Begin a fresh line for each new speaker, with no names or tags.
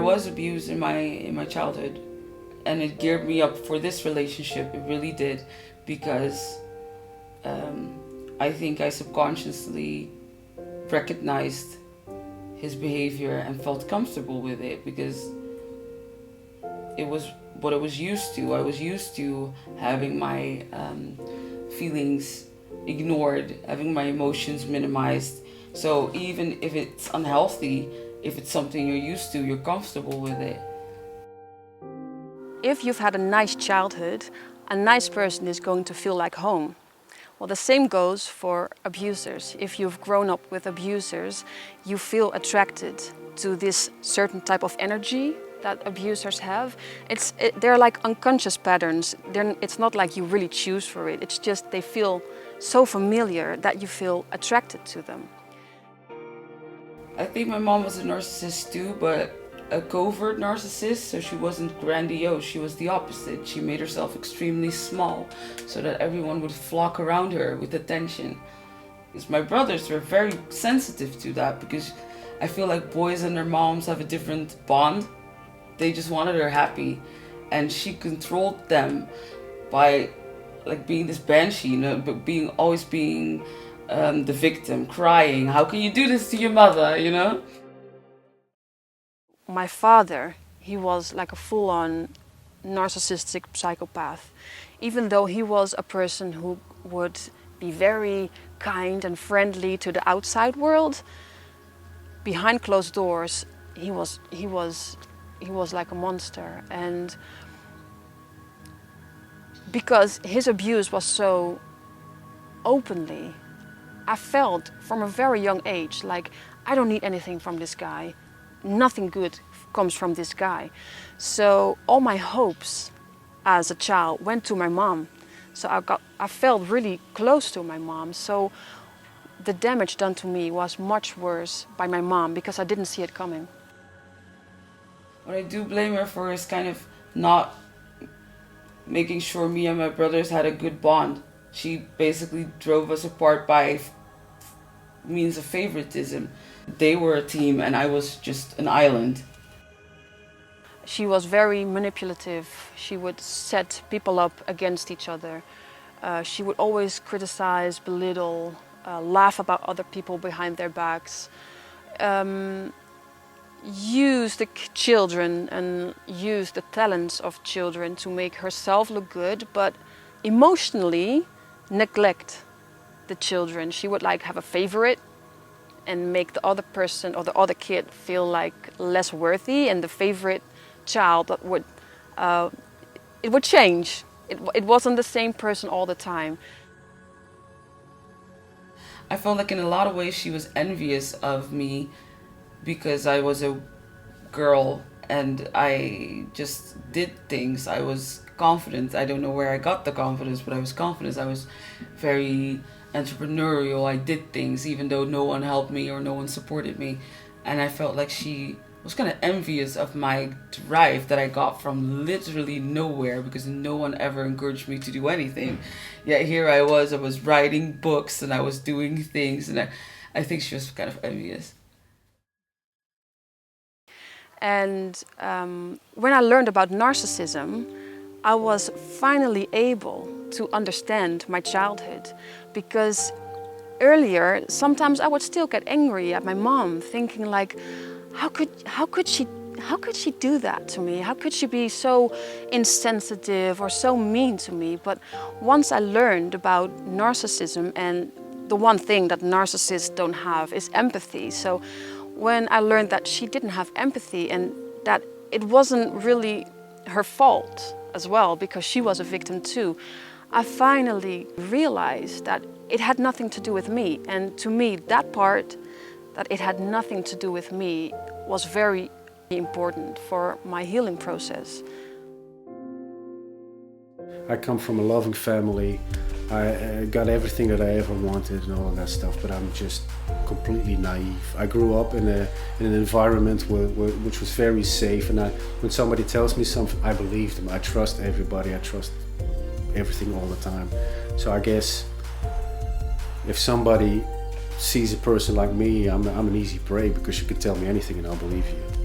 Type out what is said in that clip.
there was abuse in my childhood, and it geared me up for this relationship. It really did, because I think I subconsciously recognized his behavior and felt comfortable with it, because it was what I was used to. I was used to having my feelings ignored, having my emotions minimized. So even if it's unhealthy, if it's something you're used to, you're comfortable with it.
If you've had a nice childhood, a nice person is going to feel like home. Well, the same goes for abusers. If you've grown up with abusers, you feel attracted to this certain type of energy that abusers have. They're like unconscious patterns. It's not like you really choose for it. It's just they feel so familiar that you feel attracted to them.
I think my mom was a narcissist too, but a covert narcissist, so she wasn't grandiose, she was the opposite. She made herself extremely small so that everyone would flock around her with attention. Because my brothers were very sensitive to that, because I feel like boys and their moms have a different bond. They just wanted her happy, and she controlled them by like being this banshee, you know, but always being the victim, crying, how can you do this to your mother, you know?
My father, he was like a full-on narcissistic psychopath. Even though he was a person who would be very kind and friendly to the outside world, behind closed doors, he was like a monster. And because his abuse was so openly, I felt from a very young age like I don't need anything from this guy. Nothing good comes from this guy. So all my hopes as a child went to my mom. So I felt really close to my mom. So the damage done to me was much worse by my mom, because I didn't see it coming.
What I do blame her for is kind of not making sure me and my brothers had a good bond. She basically drove us apart by means of favoritism. They were a team and I was just an island.
She was very manipulative. She would set people up against each other. She would always criticize, belittle, laugh about other people behind their backs. Use the children and use the talents of children to make herself look good, but emotionally neglect the children. She would like have a favorite and make the other person or the other kid feel like less worthy, and the favorite child that would it would change. It wasn't the same person all the time.
I felt like in a lot of ways she was envious of me because I was a girl and I just did things. I was confident. I don't know where I got the confidence, but I was confident. I was very entrepreneurial. I did things even though no one helped me or no one supported me. And I felt like she was kind of envious of my drive that I got from literally nowhere, because no one ever encouraged me to do anything. Yet here I was writing books and I was doing things, and I think she was kind of envious.
And when I learned about narcissism, I was finally able to understand my childhood, because earlier sometimes I would still get angry at my mom, thinking like, how could she do that to me? How could she be so insensitive or so mean to me? But once I learned about narcissism, and the one thing that narcissists don't have is empathy. So when I learned that she didn't have empathy and that it wasn't really her fault as well, because she was a victim too, I finally realized that it had nothing to do with me. And to me, that part, that it had nothing to do with me, was very important for my healing process.
I come from a loving family. I got everything that I ever wanted and all of that stuff, but I'm just completely naive. I grew up in an environment which was very safe, and when somebody tells me something, I believe them. I trust everybody. I trust everything all the time. So I guess if somebody sees a person like me, I'm an easy prey, because you can tell me anything and I'll believe you.